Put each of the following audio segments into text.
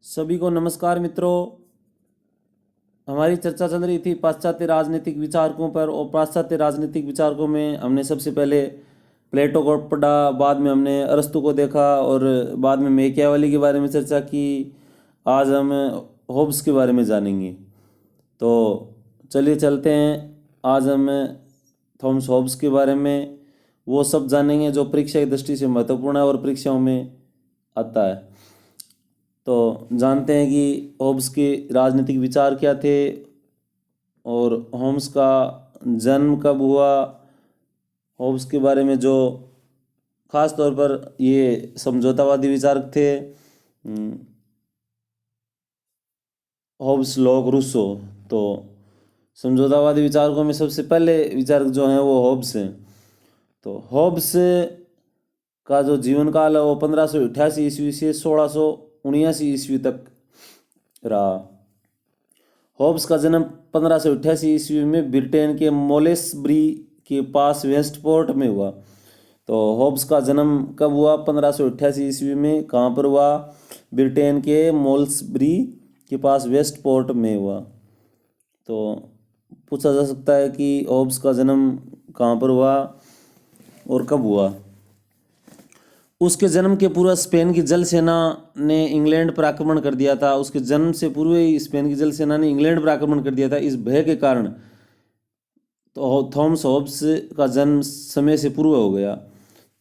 सभी को नमस्कार मित्रों। हमारी चर्चा चल रही थी पाश्चात्य राजनीतिक विचारकों पर, और पाश्चात्य राजनीतिक विचारकों में हमने सबसे पहले प्लेटो को पढ़ा, बाद में हमने अरस्तु को देखा और बाद में मैकियावेली के बारे में चर्चा की। आज हम होब्स के बारे में जानेंगे। तो चलिए चलते हैं। आज हम थॉमस होब्स के बारे में वो सब जानेंगे जो परीक्षा की दृष्टि से महत्वपूर्ण है और परीक्षाओं में आता है। तो जानते हैं कि होब्स के राजनीतिक विचार क्या थे और होम्स का जन्म कब हुआ। होब्स के बारे में जो खास तौर पर ये समझौतावादी विचारक थे, होब्स, लॉक, रूसो। तो समझौतावादी विचारकों में सबसे पहले विचारक जो हैं वो होब्स हैं। तो होब्स का जो जीवन काल है वो 1588 ईस्वी से 1679 ईस्वी तक रहा। होब्स का जन्म 1588 ईस्वी में ब्रिटेन के मोलेसबरी के पास वेस्टपोर्ट में हुआ। तो होब्स का जन्म कब हुआ? 1588 ईस्वी में। कहाँ पर हुआ? ब्रिटेन के मोल्सबरी के पास वेस्टपोर्ट में हुआ। तो पूछा जा सकता है कि होब्स का जन्म कहाँ पर हुआ और कब हुआ। उसके जन्म के पूर्व स्पेन की जल सेना ने इंग्लैंड पर आक्रमण कर दिया था। उसके जन्म से पूर्व ही स्पेन की जल सेना ने इंग्लैंड पर आक्रमण कर दिया था। इस भय के कारण तो थॉमस होब्स का जन्म समय से पूर्व हो गया।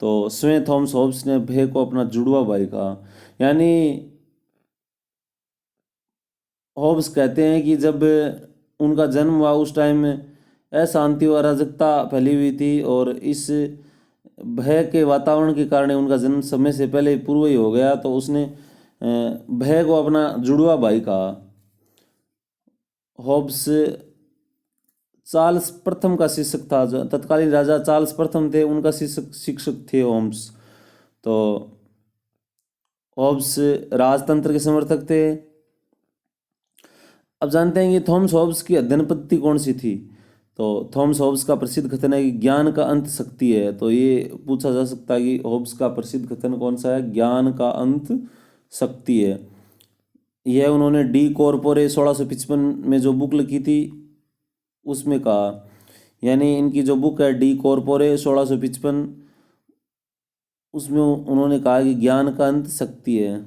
तो स्वयं थॉमस होब्स ने भय को अपना जुड़वा भाई कहा। यानी होब्स कहते हैं कि जब उनका जन्म हुआ उस टाइम अशांति और अराजकता फैली हुई थी, और इस भय के वातावरण के कारण उनका जन्म समय से पहले पूर्व ही हो गया। तो उसने भय को अपना जुड़वा भाई कहा। होब्स चार्ल्स प्रथम का शिक्षक था। जो तत्कालीन राजा चार्ल्स प्रथम थे, उनका शिक्षक थे होम्स। तो होब्स राजतंत्र के समर्थक थे। अब जानते हैं कि थॉमस होब्स की अध्ययन पद्धति कौन सी थी। तो थॉमस होब्स का प्रसिद्ध कथन है कि ज्ञान का अंत शक्ति है। तो ये पूछा जा सकता है कि होब्स का प्रसिद्ध कथन कौन सा है? ज्ञान का अंत शक्ति है। यह उन्होंने डी कॉर्पोरे 1655 में जो बुक लिखी थी उसमें कहा। यानी इनकी जो बुक है डी कॉर्पोरे 1655, उसमें उन्होंने कहा कि ज्ञान का अंत शक्ति है।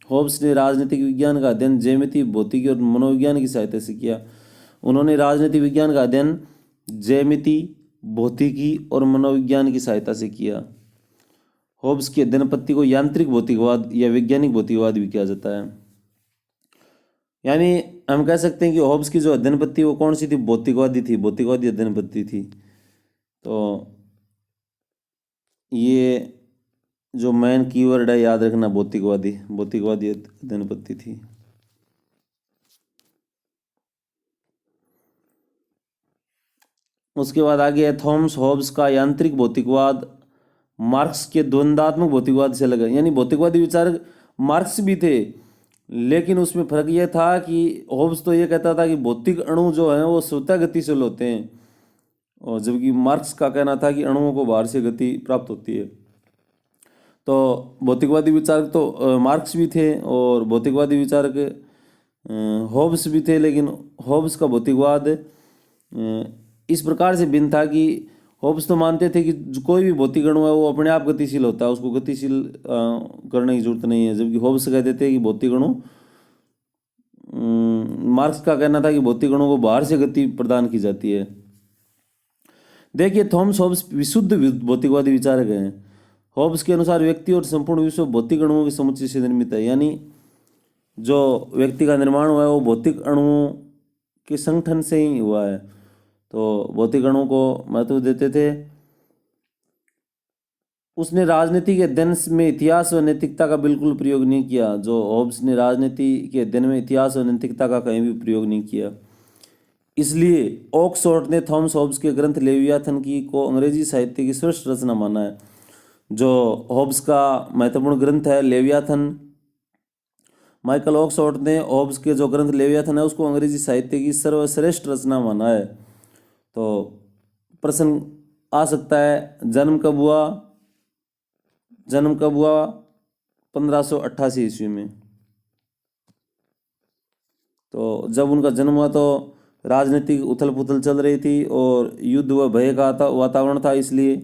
होब्स ने राजनीतिक विज्ञान का अध्ययन ज्यामिति, भौतिकी और मनोविज्ञान की सहायता से किया। उन्होंने राजनीतिक विज्ञान का अध्ययन ज्यामिति, भौतिकी और मनोविज्ञान की सहायता से किया। होब्स की अध्ययन पद्धति को यांत्रिक भौतिकवाद या वैज्ञानिक भौतिकवाद भी किया जाता है। यानी हम कह सकते हैं कि होब्स की जो अध्ययन पद्धति वो कौन सी थी? भौतिकवादी थी, भौतिकवादी अध्ययन पद्धति थी। तो ये जो मेन कीवर्ड है याद रखना, भौतिकवादी, भौतिकवादी अध्ययन पद्धति थी। उसके बाद आगे है थॉमस होब्स का यांत्रिक भौतिकवाद मार्क्स के द्वंद्वात्मक भौतिकवाद से अलग है। यानी भौतिकवादी विचारक मार्क्स भी थे, लेकिन उसमें फर्क यह था कि होब्स तो ये कहता था कि भौतिक अणु जो है वो स्वतः गतिशील होते हैं, और जबकि मार्क्स का कहना था कि अणुओं को बाहर से गति प्राप्त होती है। तो भौतिकवादी विचारक तो मार्क्स भी थे और भौतिकवादी विचारक होब्स भी थे। लेकिन होब्स का भौतिकवाद इस प्रकार से भिन्न था कि होब्स तो मानते थे कि कोई भी भौतिक अणु है वो अपने आप गतिशील होता है, उसको गतिशील करने की जरूरत नहीं है। जबकि होब्स कहते थे कि भौतिक अणु, मार्क्स का कहना था कि भौतिक अणु को बाहर से गति प्रदान की जाती है। देखिए, थॉमस होब्स विशुद्ध भौतिकवादी विचारक हैं। होब्स के अनुसार व्यक्ति और संपूर्ण विश्व भौतिक अणुओं के समुच्चय से निर्मित है। यानी जो व्यक्ति का निर्माण हुआ है वो भौतिक अणुओं के संगठन से ही हुआ है। तो भौतिक अणुओं को महत्व देते थे। उसने राजनीति के अध्ययन में इतिहास और नैतिकता का बिल्कुल प्रयोग नहीं किया। जो होब्स ने राजनीति के अध्ययन में इतिहास और नैतिकता का कहीं भी प्रयोग नहीं किया। इसलिए ऑक्सफोर्ड ने थॉमस होब्स के ग्रंथ लेवियाथन की को अंग्रेजी साहित्य की श्रेष्ठ रचना माना है। जो होब्स का महत्वपूर्ण ग्रंथ है लेवियाथन, माइकल ऑक्सफोर्ड ने होब्स के जो ग्रंथ लेवियाथन है उसको अंग्रेजी साहित्य की सर्वश्रेष्ठ रचना माना है। तो प्रश्न आ सकता है, जन्म कब हुआ? जन्म कब हुआ? 1588 ईस्वी में। तो जब उनका जन्म हुआ तो राजनीतिक उथल पुथल चल रही थी और युद्ध व भय का वातावरण था, इसलिए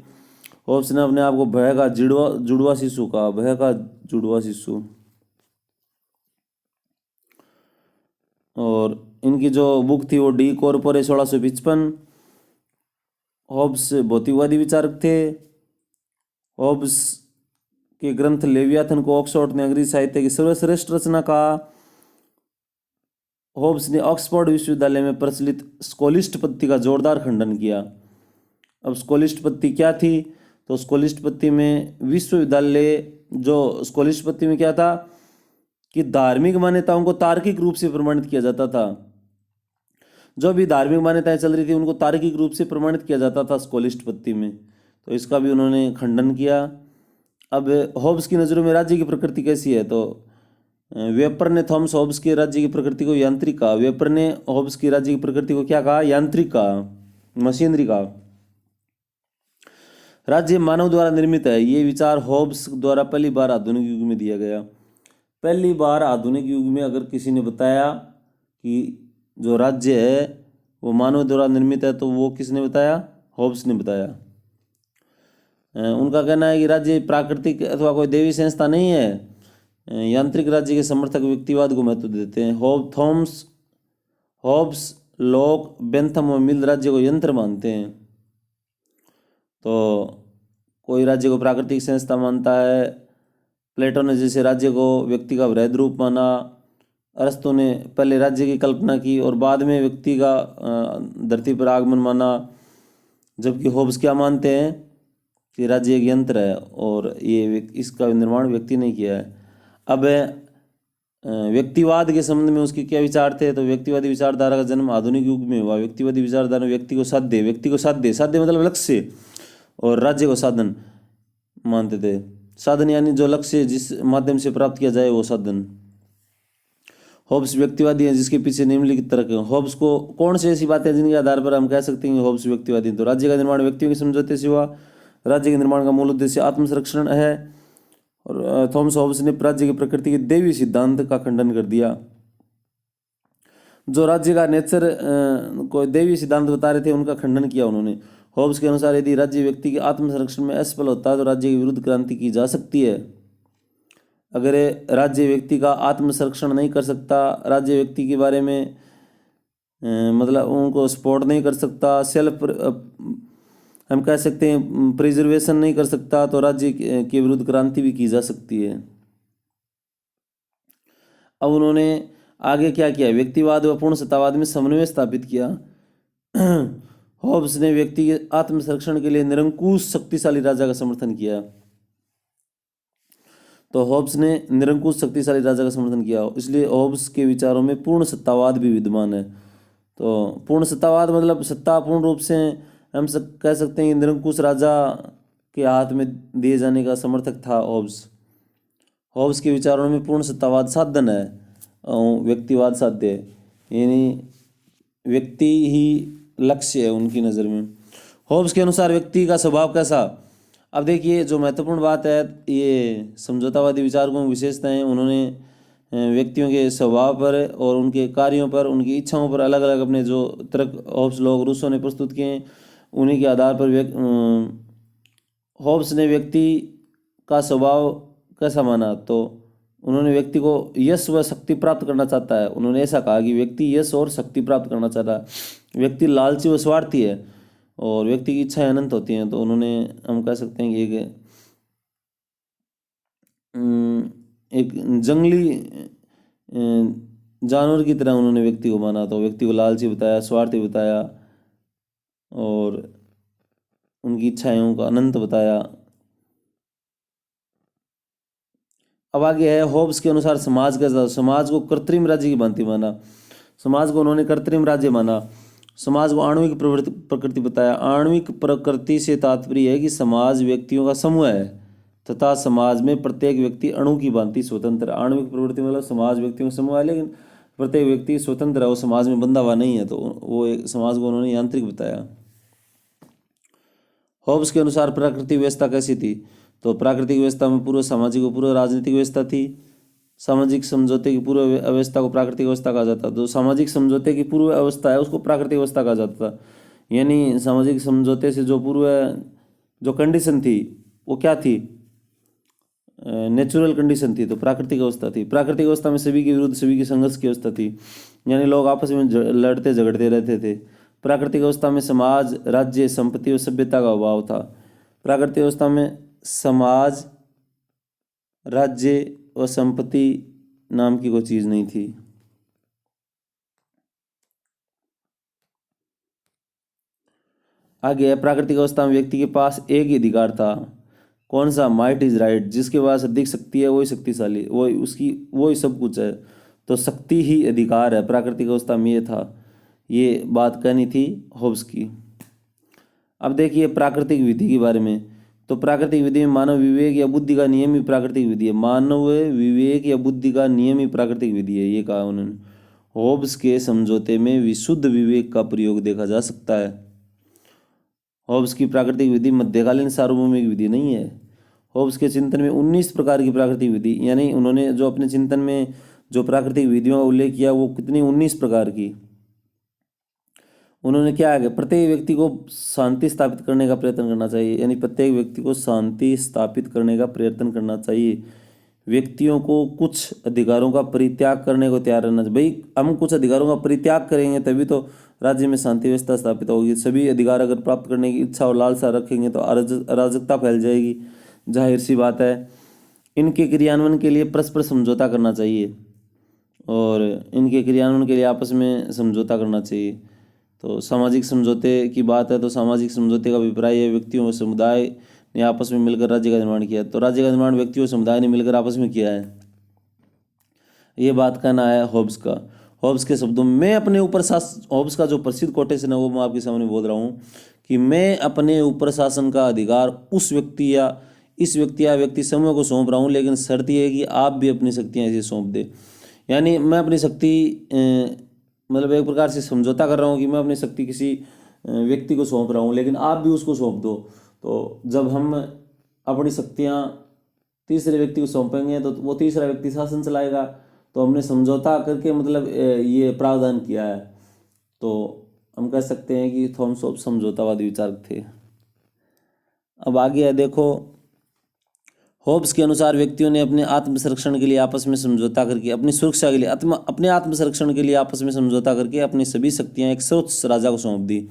होब्स ने अपने आप को भय का जुड़वा शिशु कहा, भय का जुड़वा शिशु। और इनकी जो बुक थी वो डी कॉर्पोरे 1655। होब्स भौतिकवादी विचारक थे। होब्स के ग्रंथ लेवियाथन को ऑक्सफोर्ड ने अंग्रेजी साहित्य की सर्वश्रेष्ठ रचना कहा। होब्स ने ऑक्सफोर्ड विश्वविद्यालय में प्रचलित स्कोलिस्ट पद्धति का जोरदार खंडन किया। अब स्कोलिस्ट पद्धति क्या थी? तो स्कोलिस्ट पद्धति में विश्वविद्यालय, जो स्कोलिस्ट पद्धति में क्या था कि धार्मिक मान्यताओं को तार्किक रूप से प्रमाणित किया जाता था। जो भी धार्मिक मान्यताएं चल रही थी उनको तार्किक रूप से प्रमाणित किया जाता था स्कोलिस्ट पद्धति में, तो इसका भी उन्होंने खंडन किया। अब होब्स की नज़रों में राज्य की प्रकृति कैसी है? तो वेपर ने थॉमस होब्स के राज्य की प्रकृति को यांत्रिक कहा। वेपर ने होब्स की राज्य की प्रकृति को क्या कहा? यांत्रिक कहा, मशीनरी कहा। राज्य मानव द्वारा निर्मित है, ये विचार होब्स द्वारा पहली बार आधुनिक युग में दिया गया। पहली बार आधुनिक युग में अगर किसी ने बताया कि जो राज्य है वो मानव द्वारा निर्मित है, तो वो किसने बताया? होब्स ने बताया। उनका कहना है कि राज्य प्राकृतिक अथवा कोई देवी संस्था नहीं है। यांत्रिक राज्य के समर्थक व्यक्तिवाद को महत्व देते हैं। होब्स, लॉक, बेंथम और मिल राज्य को यंत्र मानते हैं। तो कोई राज्य को प्राकृतिक संस्था मानता है। प्लेटो ने जैसे राज्य को व्यक्ति का वृहद रूप माना। अरस्तु ने पहले राज्य की कल्पना की और बाद में व्यक्ति का धरती पर आगमन माना। जबकि होब्स क्या मानते हैं कि राज्य एक यंत्र है और ये इसका निर्माण व्यक्ति ने किया है। अब व्यक्तिवाद के संबंध में उसके क्या विचार थे? तो व्यक्तिवादी विचारधारा का जन्म आधुनिक युग में हुआ। व्यक्तिवादी विचारधारा में व्यक्ति को साध्य मतलब लक्ष्य, और राज्य को साधन मानते थे। साधन यानी जो लक्ष्य जिस माध्यम से प्राप्त किया जाए वो साधन। होब्स व्यक्तिवादी है जिसके पीछे निम्नलिखित तर्क है। होब्स को कौन सी ऐसी बातें जिनके आधार पर हम कह सकते हैं कि होब्स व्यक्तिवादी? तो राज्य का निर्माण व्यक्तियों के समझौते से हुआ। राज्य के निर्माण का मूल उद्देश्य आत्मसंरक्षण है। और थॉमस होब्स ने राज्य की प्रकृति के दैवी सिद्धांत का खंडन कर दिया। जो राज्य का नेचर को दैवी सिद्धांत बता रहे थे उनका खंडन किया उन्होंने। होब्स के अनुसार यदि राज्य व्यक्ति के आत्मसंरक्षण में असफल होता है तो राज्य के विरुद्ध क्रांति की जा सकती है। अगर राज्य व्यक्ति का आत्मसंरक्षण नहीं कर सकता, राज्य व्यक्ति के बारे में मतलब उनको सपोर्ट नहीं कर सकता, सेल्फ हम कह सकते हैं प्रिजर्वेशन नहीं कर सकता, तो राज्य के विरुद्ध क्रांति भी की जा सकती है। अब उन्होंने आगे क्या किया? व्यक्तिवाद व पूर्ण सत्तावाद में समन्वय स्थापित किया। होब्स ने व्यक्ति के आत्मसंरक्षण के लिए निरंकुश शक्तिशाली राजा का समर्थन किया। तो होब्स ने निरंकुश शक्तिशाली राजा का समर्थन किया, इसलिए होब्स के विचारों में पूर्ण सत्तावाद भी विद्यमान है। तो पूर्ण सत्तावाद मतलब सत्ता पूर्ण रूप से हम सब कह सकते हैं कि निरंकुश राजा के हाथ में दिए जाने का समर्थक था होब्स। होब्स के विचारों में पूर्ण सत्तावाद साधन है और व्यक्तिवाद साध्य है, यानी व्यक्ति ही लक्ष्य है उनकी नज़र में। होब्स के अनुसार व्यक्ति का स्वभाव कैसा? अब देखिए जो महत्वपूर्ण बात है, ये समझौतावादी विचारकों की विशेषताएं उन्होंने व्यक्तियों के स्वभाव पर और उनके कार्यों पर, उनकी इच्छाओं पर अलग अलग अपने जो तर्क होब्स लोग रूसो ने प्रस्तुत किए, उन्हीं के आधार पर होब्स ने व्यक्ति का स्वभाव कैसा माना? तो उन्होंने व्यक्ति को यश व शक्ति प्राप्त करना चाहता है। उन्होंने ऐसा कहा कि व्यक्ति यश और शक्ति प्राप्त करना चाहता है। व्यक्ति लालची व स्वार्थी है और व्यक्ति की इच्छाएं अनंत होती हैं। तो उन्होंने हम कह सकते हैं कि एक जंगली जानवर की तरह उन्होंने व्यक्ति को माना। तो व्यक्ति को लालची बताया, स्वार्थी बताया और उनकी इच्छाओं का अनंत बताया। अब आगे है होब्स के अनुसार समाज कैसा? समाज को कृत्रिम राज्य की भांति माना। समाज को उन्होंने कृत्रिम राज्य माना। समाज को आणविक प्रकृति बताया। आणविक प्रकृति से तात्पर्य है कि समाज व्यक्तियों का समूह है तथा समाज में प्रत्येक व्यक्ति अणु की भांति स्वतंत्र। आणविक प्रवृत्ति मतलब समाज व्यक्तियों का समूह है लेकिन प्रत्येक व्यक्ति स्वतंत्र है, वो समाज में बंधा हुआ नहीं है। तो वो एक समाज को उन्होंने यांत्रिक बताया। होब्स के अनुसार प्राकृतिक व्यवस्था कैसी थी? तो प्राकृतिक व्यवस्था में पूर्व सामाजिक और पूर्व राजनीतिक व्यवस्था थी। सामाजिक समझौते की पूर्व अवस्था को प्राकृतिक अवस्था कहा जाता है। तो सामाजिक समझौते की पूर्व अवस्था है उसको प्राकृतिक अवस्था कहा जाता था। यानी सामाजिक समझौते से जो पूर्व जो कंडीशन थी वो क्या थी, नेचुरल कंडीशन थी, तो प्राकृतिक अवस्था थी। प्राकृतिक अवस्था में सभी के विरुद्ध सभी की संघर्ष की अवस्था थी, यानी लोग आपस में लड़ते झगड़ते रहते थे। प्राकृतिक अवस्था में समाज, राज्य, संपत्ति और सभ्यता का अभाव था। प्राकृतिक अवस्था में समाज, राज्य और संपत्ति नाम की कोई चीज नहीं थी। आगे है, प्राकृतिक अवस्था में व्यक्ति के पास एक ही अधिकार था। कौन सा? माइट इज राइट, जिसके पास अधिक शक्ति है वही शक्तिशाली, वही उसकी वही सब कुछ है। तो शक्ति ही अधिकार है, प्राकृतिक अवस्था में ये था। ये बात कहनी थी होब्स की। अब देखिए प्राकृतिक विधि के बारे में। तो प्राकृतिक विधि में मानव विवेक या बुद्धि का नियम ही प्राकृतिक विधि है। मानव विवेक या बुद्धि का नियम ही प्राकृतिक विधि है, ये कहा उन्होंने। होब्स के समझौते में विशुद्ध विवेक का प्रयोग देखा जा सकता है। होब्स की प्राकृतिक विधि मध्यकालीन सार्वभौमिक विधि नहीं है। होब्स के चिंतन में 19 प्रकार की प्राकृतिक विधि, यानी उन्होंने जो अपने चिंतन में जो प्राकृतिक विधियों का उल्लेख किया वो कितनी, 19 प्रकार की। उन्होंने क्या है, प्रत्येक व्यक्ति को शांति स्थापित करने का प्रयत्न करना चाहिए, यानी प्रत्येक व्यक्ति को शांति स्थापित करने का प्रयत्न करना चाहिए। व्यक्तियों को कुछ अधिकारों का परित्याग करने को तैयार रहना चाहिए। भाई हम कुछ अधिकारों का परित्याग करेंगे तभी तो राज्य में शांति व्यवस्था स्थापित होगी। सभी अधिकार अगर प्राप्त करने की इच्छा और लालसा रखेंगे तो अराजकता फैल जाएगी, जाहिर सी बात है। इनके क्रियान्वयन के लिए परस्पर समझौता करना चाहिए और इनके क्रियान्वयन के लिए आपस में समझौता करना चाहिए। तो सामाजिक समझौते की बात है तो सामाजिक समझौते का अभिप्राय है व्यक्तियों और समुदाय ने आपस में मिलकर राज्य का निर्माण किया। तो राज्य का निर्माण व्यक्तियों और समुदाय ने मिलकर आपस में किया है, ये बात कहना है होब्स का। होब्स के शब्दों में मैं अपने ऊपर होब्स का जो प्रसिद्ध कोटेशन है वो मैं आपके सामने बोल रहा हूँ कि मैं अपने ऊपर शासन का अधिकार उस व्यक्ति या इस व्यक्ति या व्यक्ति समूह को सौंप रहा हूँ, लेकिन शर्त यह है कि आप भी अपनी शक्तियाँ इसे सौंप दे। यानी मैं अपनी शक्ति मतलब एक प्रकार से समझौता कर रहा हूँ कि मैं अपनी शक्ति किसी व्यक्ति को सौंप रहा हूँ, लेकिन आप भी उसको सौंप दो। तो जब हम अपनी शक्तियाँ तीसरे व्यक्ति को सौंपेंगे तो वो तीसरा व्यक्ति शासन चलाएगा। तो हमने समझौता करके मतलब ये प्रावधान किया है। तो हम कह सकते हैं कि थॉमस होब्स समझौतावादी विचारक थे। अब आगे है देखो, होब्स के अनुसार व्यक्तियों ने अपने आत्मसंरक्षण के लिए आपस में समझौता करके अपनी सुरक्षा के लिए अपने आत्मसंरक्षण के लिए आपस में समझौता करके अपनी सभी शक्तियां एक सर्वोच्च राजा को सौंप दी।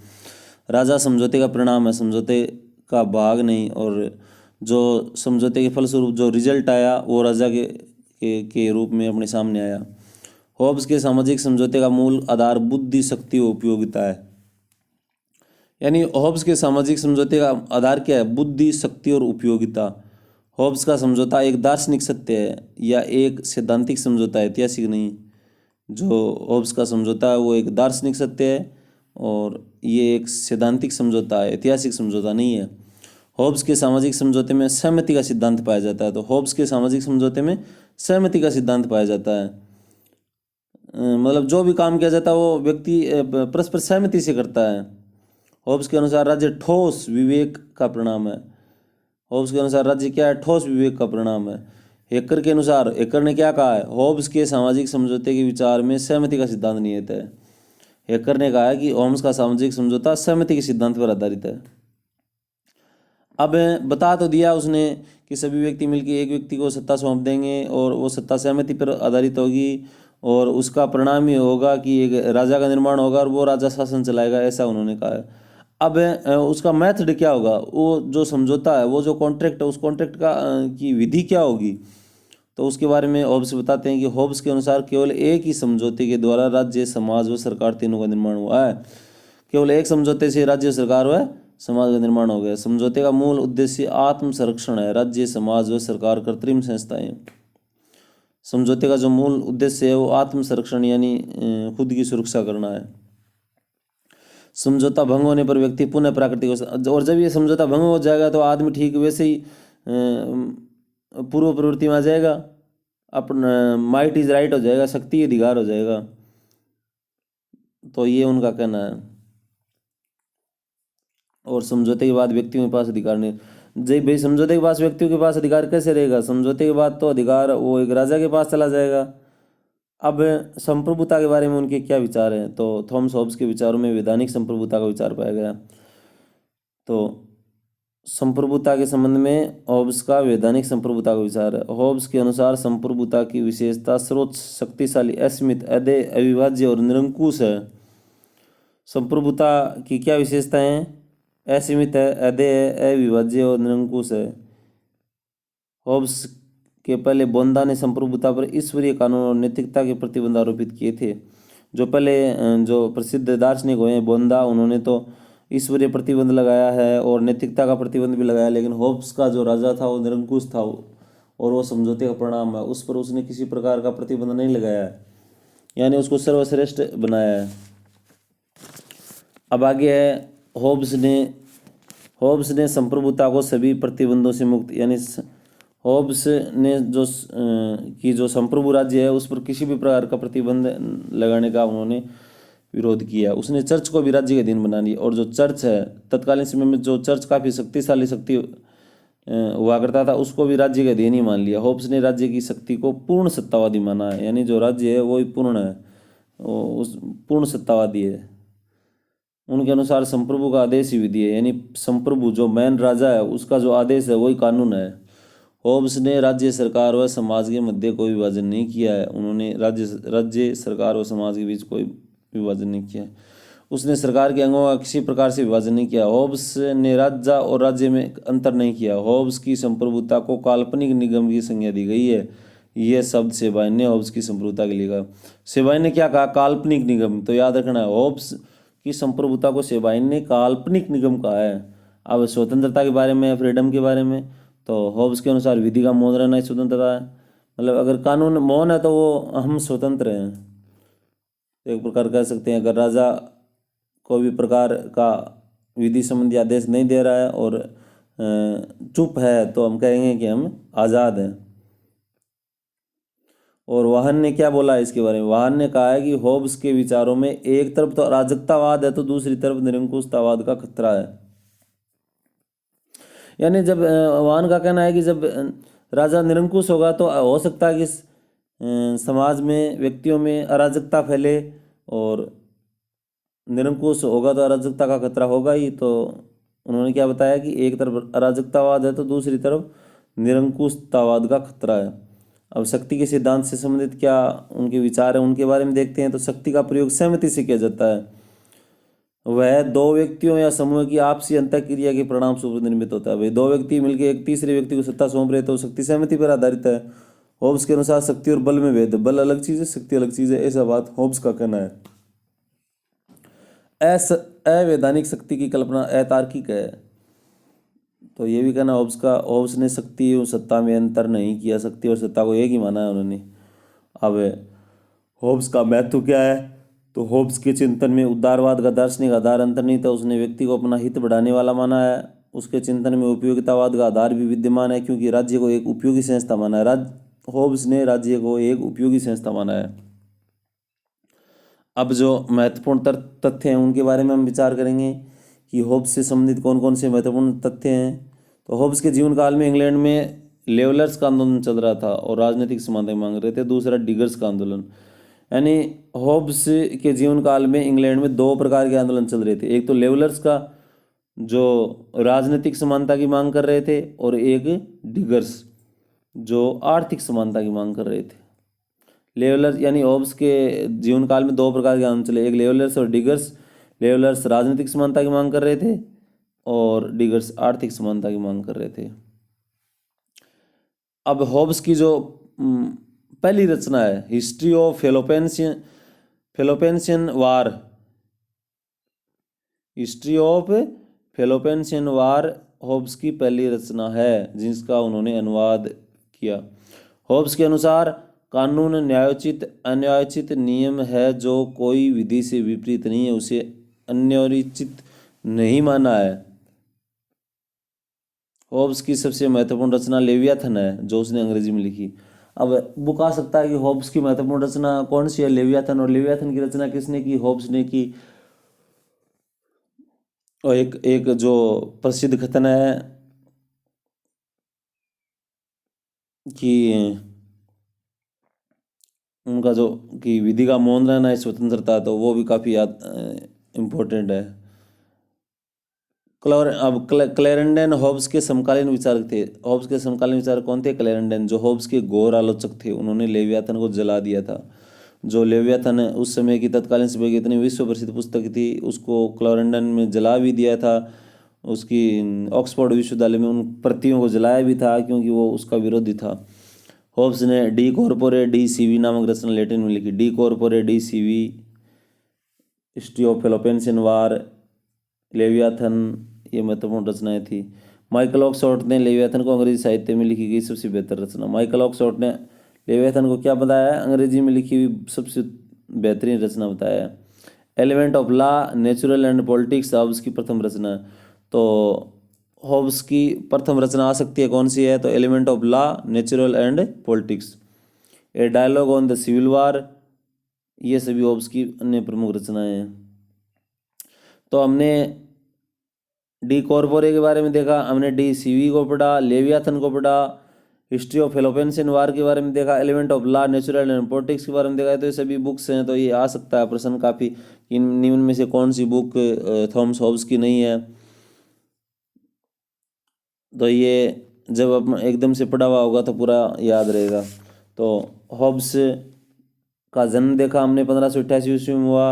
राजा समझौते का परिणाम है, समझौते का भाग नहीं। और जो समझौते के फलस्वरूप जो रिजल्ट आया वो राजा के रूप में अपने सामने आया। होब्स के सामाजिक समझौते का मूल आधार बुद्धि, शक्ति और उपयोगिता है। यानी होब्स के सामाजिक समझौते का आधार क्या है? बुद्धि, शक्ति और उपयोगिता। होब्स का समझौता एक दार्शनिक सत्य है या एक सैद्धांतिक समझौता है, ऐतिहासिक नहीं। जो होब्स का समझौता है वो एक दार्शनिक सत्य है और ये एक सैद्धांतिक समझौता है, ऐतिहासिक समझौता नहीं है। होब्स के सामाजिक समझौते में सहमति का सिद्धांत पाया जाता है। तो होब्स के सामाजिक समझौते में सहमति का सिद्धांत पाया जाता है। मतलब जो भी काम किया जाता है वो व्यक्ति परस्पर सहमति से करता है। होब्स के अनुसार राज्य ठोस विवेक का परिणाम है। होब्स के अनुसार राज्य क्या है? ठोस विवेक का परिणाम है। हेकर के अनुसार, हेकर ने क्या कहा है? होब्स के सामाजिक समझौते के विचार में सहमति का सिद्धांत निहित है। हेकर ने कहा है कि होब्स का सामाजिक समझौता सहमति के सिद्धांत पर आधारित है। अब बता तो दिया उसने कि सभी व्यक्ति मिलकर एक व्यक्ति को सत्ता सौंप देंगे और वो सत्ता सहमति पर आधारित होगी और उसका परिणाम ये होगा कि एक राजा का निर्माण होगा और वो राजा शासन चलाएगा, ऐसा उन्होंने कहा है। अब उसका मेथड क्या होगा? वो जो समझौता है, वो जो कॉन्ट्रैक्ट है, उस कॉन्ट्रैक्ट का की विधि क्या होगी? तो उसके बारे में होब्स बताते हैं कि होब्स के अनुसार केवल एक ही समझौते के द्वारा राज्य, समाज व सरकार तीनों का निर्माण हुआ है। केवल एक समझौते से राज्य, सरकार व समाज का निर्माण हो गया। समझौते का मूल उद्देश्य आत्म संरक्षण है। राज्य, समाज व सरकार कृत्रिम संस्थाएं। समझौते का जो मूल उद्देश्य है वो आत्म संरक्षण यानी खुद की सुरक्षा करना है। समझौता भंग होने पर व्यक्ति पुनः प्राकृतिक हो, और जब ये समझौता भंग हो जाएगा तो आदमी ठीक वैसे ही पूर्व प्रवृत्ति में आ जाएगा, अपना माइट इज राइट हो जाएगा, शक्ति अधिकार हो जाएगा। तो ये उनका कहना है। और समझौते के बाद व्यक्तियों के पास अधिकार नहीं। जब भाई समझौते के पास व्यक्तियों के पास अधिकार कैसे रहेगा? समझौते के बाद तो अधिकार वो एक राजा के पास चला जाएगा। अब संप्रभुता के बारे में उनके क्या विचार हैं? तो थॉमस हॉब्स के विचारों में वैधानिक संप्रभुता का विचार पाया गया। तो संप्रभुता के संबंध में हॉब्स का वैधानिक संप्रभुता का विचार है। हॉब्स के अनुसार संप्रभुता की विशेषता सर्वोच्च, शक्तिशाली, असीमित, अदेय, अविभाज्य और निरंकुश है। संप्रभुता की क्या विशेषताएं हैं? असीमित है, अदेय है, अविभाज्य और निरंकुश है। हॉब्स के पहले बोंदा ने संप्रभुता पर ईश्वरीय कानून और नैतिकता के प्रतिबंध आरोपित किए थे। जो पहले जो प्रसिद्ध दार्शनिक हुए हैं बोंदा, उन्होंने तो ईश्वरीय प्रतिबंध लगाया है और नैतिकता का प्रतिबंध भी लगाया, लेकिन हॉब्स का जो राजा था वो निरंकुश था और वो समझौते का परिणाम है, उस पर उसने किसी प्रकार का प्रतिबंध नहीं लगाया है, यानी उसको सर्वश्रेष्ठ बनाया है। अब आगे है हॉब्स ने संप्रभुता को सभी प्रतिबंधों से मुक्त, यानी हॉब्स ने जो संप्रभु राज्य है उस पर किसी भी प्रकार का प्रतिबंध लगाने का उन्होंने विरोध किया। उसने चर्च को भी राज्य के अधीन बना दिया, और जो चर्च है तत्कालीन समय में जो चर्च काफ़ी शक्तिशाली शक्ति हुआ करता था, उसको भी राज्य के अधीन ही मान लिया। हॉब्स ने राज्य की शक्ति को पूर्ण सत्तावादी माना है, यानी जो राज्य है वो ही पूर्ण है, उस पूर्ण सत्तावादी है। उनके अनुसार संप्रभु का आदेश ही विधि है, यानी संप्रभु जो मैन राजा है उसका जो आदेश है वही कानून है। हॉब्स ने राज्य, सरकार व समाज के मध्य कोई विभाजन नहीं किया है। उन्होंने राज्य, सरकार व समाज के बीच कोई विभाजन नहीं किया है। उसने सरकार के अंगों का किसी प्रकार से विभाजन नहीं किया। हॉब्स ने राज्य और राज्य में अंतर नहीं किया। हॉब्स की संप्रभुता को काल्पनिक निगम की संज्ञा दी गई है। यह शब्द सेबाइन ने हॉब्स की संप्रभुता के लिए कहा। सेबाइन ने क्या कहा? काल्पनिक निगम। तो याद रखना है, हॉब्स की संप्रभुता को सेबाइन ने काल्पनिक निगम कहा है। अब स्वतंत्रता के बारे में, फ्रीडम के बारे में, तो हॉब्स के अनुसार विधि का मौन रहना ही स्वतंत्रता है। मतलब अगर कानून मौन है तो वो हम स्वतंत्र हैं, एक प्रकार कह सकते हैं। अगर राजा कोई भी प्रकार का विधि संबंधी आदेश नहीं दे रहा है और चुप है तो हम कहेंगे कि हम आज़ाद हैं। और वाहन ने क्या बोला है इसके बारे में? वाहन ने कहा है कि हॉब्स के विचारों में एक तरफ तो अराजकतावाद है तो दूसरी तरफ निरंकुशतावाद का खतरा है। यानी जब वाहन का कहना है कि जब राजा निरंकुश होगा तो हो सकता है कि समाज में, व्यक्तियों में अराजकता फैले, और निरंकुश होगा तो अराजकता का खतरा होगा ही। तो उन्होंने क्या बताया कि एक तरफ अराजकतावाद है तो दूसरी तरफ निरंकुशतावाद का खतरा है। अब शक्ति के सिद्धांत से संबंधित क्या उनके विचार है उनके बारे में देखते हैं। तो शक्ति का प्रयोग सहमति से किया जाता है। वह दो व्यक्तियों या समूह की आपसी अंतःक्रिया के परिणाम स्वरूप निर्मित होता है। वह दो व्यक्ति मिलकर एक तीसरे व्यक्ति को सत्ता सौंप रहे तो शक्ति सहमति पर आधारित है। हॉब्स के अनुसार शक्ति और बल में भेद, बल अलग चीज है, शक्ति अलग चीज है, ऐसा बात हॉब्स का कहना है। अवैधानिक शक्ति की कल्पना अतार्किक है। तो ये भी कहना हॉब्स ने शक्ति और सत्ता में अंतर नहीं किया, शक्ति और सत्ता को एक ही माना है उन्होंने। अब हॉब्स का महत्व क्या है? तो हॉब्स के चिंतन में उदारवाद का दार्शनिक आधार अंतर नहीं था। उसने व्यक्ति को अपना हित बढ़ाने वाला माना है। उसके चिंतन में उपयोगितावाद का आधार भी विद्यमान है, क्योंकि राज्य को एक उपयोगी संस्था माना है। हॉब्स ने राज्य को एक उपयोगी संस्था माना है। अब जो महत्वपूर्ण तथ्य हैं उनके बारे में हम विचार करेंगे कि हॉब्स से संबंधित कौन कौन से महत्वपूर्ण तथ्य हैं। तो हॉब्स के जीवन काल में इंग्लैंड में लेवलर्स का आंदोलन चल रहा था और राजनीतिक समानता मांग रहे थे। दूसरा डिगर्स का आंदोलन, यानी हॉब्स के जीवन काल में इंग्लैंड में दो प्रकार के आंदोलन चल रहे थे। एक तो लेवलर्स का जो राजनीतिक समानता की मांग कर रहे थे, और एक डिगर्स जो आर्थिक समानता की मांग कर रहे थे। लेवलर्स यानी हॉब्स के जीवन काल में दो प्रकार के आंदोलन चले, एक लेवलर्स और डिगर्स। लेवलर्स राजनीतिक समानता की मांग कर रहे थे और डिगर्स आर्थिक समानता की मांग कर रहे थे। अब हॉब्स की जो पहली रचना है, history of Peloponnesian war, history of Peloponnesian war Hobbes की पहली रचना है जिसका उन्होंने अनुवाद किया। हॉब्स के अनुसार कानून न्यायोचित अन्यायोचित नियम है, जो कोई विधि से विपरीत नहीं है उसे अन्यायोचित नहीं माना है। हॉब्स की सबसे महत्वपूर्ण रचना लेवियाथन है जो उसने अंग्रेजी में लिखी। अब बुक आ सकता है कि हॉब्स की महत्वपूर्ण रचना कौन सी है? लेवियाथन। और लेवियाथन की रचना किसने की? हॉब्स ने की। और एक जो प्रसिद्ध कथन है कि उनका जो कि विधि का मौन रहना है स्वतंत्रता, तो वो भी काफ़ी याद इम्पोर्टेंट है। क्लैरेंडन हॉब्स के समकालीन विचारक थे। हॉब्स के समकालीन विचारक कौन थे? क्लैरेंडन, जो हॉब्स के घोर आलोचक थे। उन्होंने लेवियाथन को जला दिया था। जो लेवियाथन है उस समय की तत्कालीन समय की इतनी विश्व प्रसिद्ध पुस्तक थी, उसको क्लैरेंडन में जला भी दिया था। उसकी ऑक्सफोर्ड विश्वविद्यालय में उन प्रतियों को जलाया भी था, क्योंकि वो उसका विरोधी था। हॉब्स ने डी कॉर्पोरे डी सीवी नामक रचना लैटिन में लिखी। De Corpore De Cive, history of Peloponnesian war, Leviathan, ये महत्वपूर्ण रचनाएं थी। माइकल ऑक्सफोर्ड ने लेवियाथन को अंग्रेजी साहित्य में लिखी गई सबसे बेहतर रचना। माइकल ऑक्सफोर्ड ने लेवियाथन को क्या बताया है? अंग्रेजी में लिखी हुई सबसे बेहतरीन रचना बताया है। Element of law, natural and politics Hobbes की प्रथम रचना। तो हॉब्स की प्रथम रचना आ सकती है, कौन सी है? तो element of law, natural and politics. A dialogue on the civil war, ये सभी हॉब्स की अन्य प्रमुख रचनाएं हैं। तो हमने डी कॉर्पोरे के बारे में देखा, हमने डी सीवी को पढ़ा, लेवियाथन को पढ़ा, हिस्ट्री ऑफ पेलोपेनेशियन वार के बारे में देखा, element of law, natural and politics के बारे में देखा। तो ये सभी बुक्स हैं, तो ये आ सकता है प्रश्न काफ़ी, इन निम्न में से कौन सी बुक थॉमस हॉब्स की नहीं है? तो ये जब आप एकदम से पढ़ा हुआ होगा तो पूरा याद रहेगा। तो हॉब्स का जन्म देखा हमने 1588 ईस्वी में हुआ।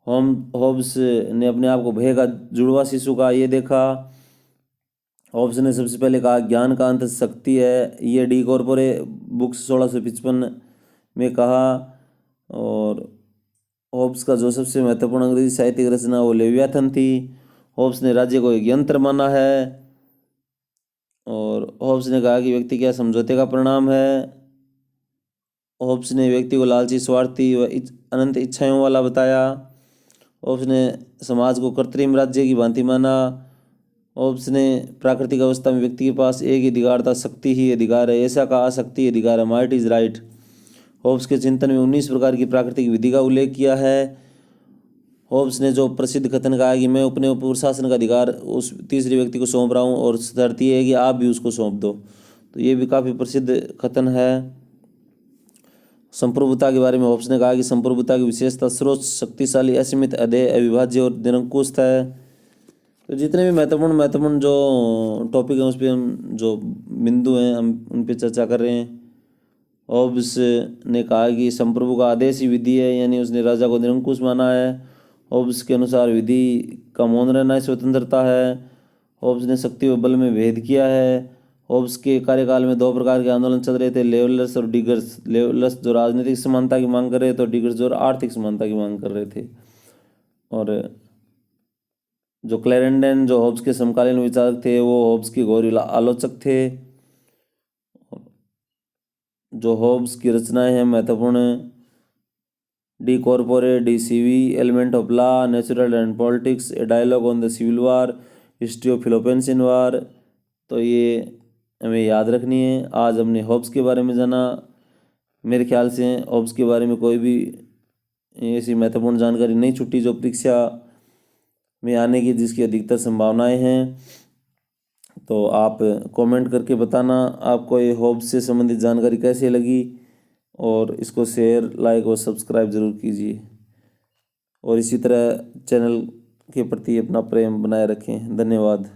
हॉब्स ने अपने आप को भय का जुड़वा शिशु का ये देखा। हॉब्स ने सबसे पहले कहा ज्ञान का अंत शक्ति है, ये डी कॉर्पोरे बुक्स 1655 में कहा। और हॉब्स का जो सबसे महत्वपूर्ण अंग्रेजी साहित्यिक रचना वो लेवियाथन थी। हॉब्स ने राज्य को एक यंत्र माना है। और हॉब्स ने कहा कि व्यक्ति क्या समझौते का परिणाम है। हॉब्स ने व्यक्ति को लालची, स्वार्थी व अनंत इच्छाओं वाला बताया। हॉब्स ने समाज को कृत्रिम राज्य की भांति माना। हॉब्स ने प्राकृतिक अवस्था में व्यक्ति के पास एक ही अधिकार था, शक्ति ही अधिकार है। ऐसा कहा, शक्ति ही अधिकार है, माइट इज राइट। हॉब्स के चिंतन में 19 प्रकार की प्राकृतिक विधि का उल्लेख किया है। हॉब्स ने जो प्रसिद्ध कथन कहा कि मैं अपने ऊपर शासन का अधिकार उस तीसरे व्यक्ति को सौंप रहा हूँ, और शर्त ये है कि आप भी उसको सौंप दो। तो ये भी काफ़ी प्रसिद्ध कथन है। संप्रभुता के बारे में हॉब्स ने कहा कि संप्रभुता की विशेषता स्रोत, शक्तिशाली, असीमित, अधेय, अविभाज्य और निरंकुश है। तो जितने भी महत्वपूर्ण जो टॉपिक हैं उस पर हम जो बिंदु हैं हम उन पर चर्चा कर रहे हैं। हॉब्स ने कहा कि संप्रभु का आदेश ही विधि है, यानी उसने राजा को निरंकुश माना है। हॉब्स के अनुसार विधि का मौन रहना स्वतंत्रता है। हॉब्स ने शक्ति व बल में भेद किया है। हॉब्स के कार्यकाल में दो प्रकार के आंदोलन चल रहे थे, लेवलर्स और डिगर्स। लेवलर्स जो राजनीतिक समानता की मांग कर रहे थे, तो डिगर्स जो आर्थिक समानता की मांग कर रहे थे। और जो क्लैरेंडन, जो हॉब्स के समकालीन विचारक थे, वो हॉब्स के घोर आलोचक थे। जो हॉब्स की रचनाएं हैं महत्वपूर्ण, De Corpore De Cive, element of law, natural and politics, a dialogue on the civil war, history of Peloponnesian war. तो ये हमें याद रखनी है। आज हमने हॉब्स के बारे में जाना। मेरे ख्याल से हॉब्स के बारे में कोई भी ऐसी महत्वपूर्ण जानकारी नहीं छूटी जो परीक्षा में आने की जिसकी अधिकतर संभावनाएं हैं। तो आप कमेंट करके बताना आपको ये हॉब्स से संबंधित जानकारी कैसी लगी, और इसको शेयर, लाइक और सब्सक्राइब ज़रूर कीजिए। और इसी तरह चैनल के प्रति अपना प्रेम बनाए रखें। धन्यवाद।